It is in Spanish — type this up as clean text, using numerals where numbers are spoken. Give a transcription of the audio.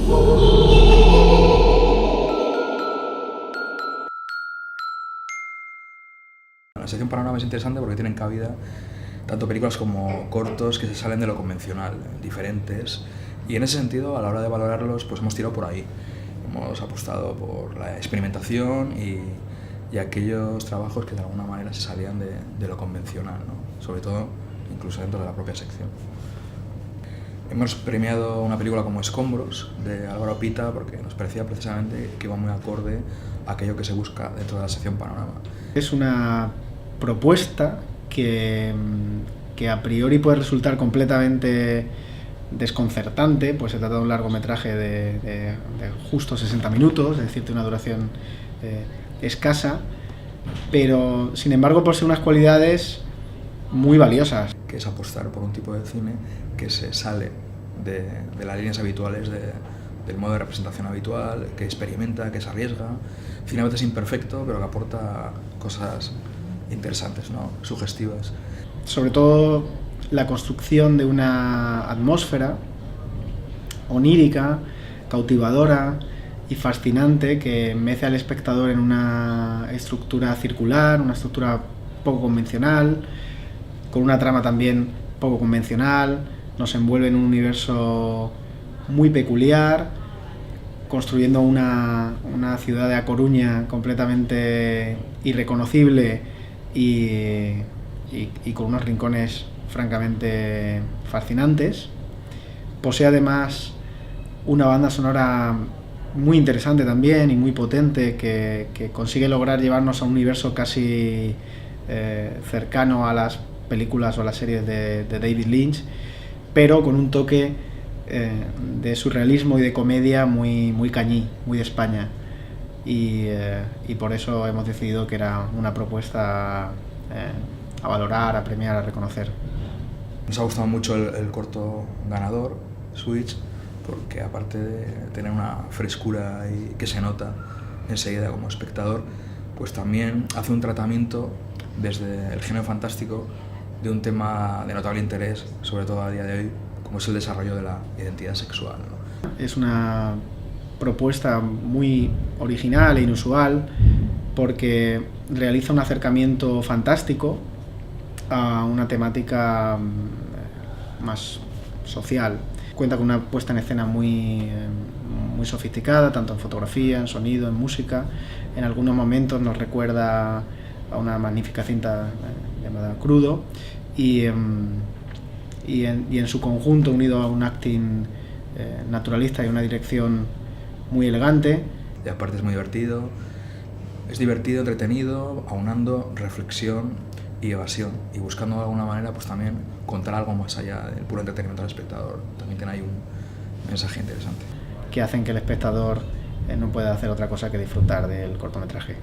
La sección Panorama es interesante porque tienen cabida tanto películas como cortos que se salen de lo convencional, diferentes, y en ese sentido, a la hora de valorarlos, pues hemos tirado por ahí. Hemos apostado por la experimentación y aquellos trabajos que de alguna manera se salían de lo convencional, ¿no? Sobre todo, incluso dentro de la propia sección. Hemos premiado una película como Escombros, de Álvaro Pita, porque nos parecía precisamente que iba muy acorde a aquello que se busca dentro de la sección Panorama. Es una propuesta que a priori puede resultar completamente desconcertante, pues se trata de un largometraje de justo 60 minutos, es decir, de una duración escasa, pero sin embargo posee unas cualidades muy valiosas. Que es apostar por un tipo de cine que se sale de las líneas habituales del modo de representación habitual, que experimenta, que se arriesga. Cine a veces imperfecto, pero que aporta cosas interesantes, ¿no? Sugestivas. Sobre todo la construcción de una atmósfera onírica, cautivadora y fascinante que mece al espectador en una estructura circular, una estructura poco convencional, con una trama también poco convencional, nos envuelve en un universo muy peculiar, construyendo una ciudad de A Coruña completamente irreconocible y con unos rincones francamente fascinantes. Posee además una banda sonora muy interesante también y muy potente que consigue lograr llevarnos a un universo casi cercano a las películas o a las series de David Lynch, pero con un toque de surrealismo y de comedia muy cañí, muy de España, y por eso hemos decidido que era una propuesta a valorar, a premiar, a reconocer. Nos ha gustado mucho el corto ganador, Switch, porque aparte de tener una frescura y que se nota enseguida como espectador, pues también hace un tratamiento desde el género fantástico de un tema de notable interés, sobre todo a día de hoy, como es el desarrollo de la identidad sexual, ¿no? Es una propuesta muy original e inusual porque realiza un acercamiento fantástico a una temática más social. Cuenta con una puesta en escena muy sofisticada, tanto en fotografía, en sonido, en música. En algunos momentos nos recuerda a una magnífica cinta llamada Crudo, y en su conjunto, unido a un acting naturalista y una dirección muy elegante. Y aparte es muy divertido, entretenido, aunando reflexión y evasión, y buscando de alguna manera pues también contar algo más allá del puro entretenimiento del espectador. También tiene ahí un mensaje interesante. Que hacen que el espectador no pueda hacer otra cosa que disfrutar del cortometraje.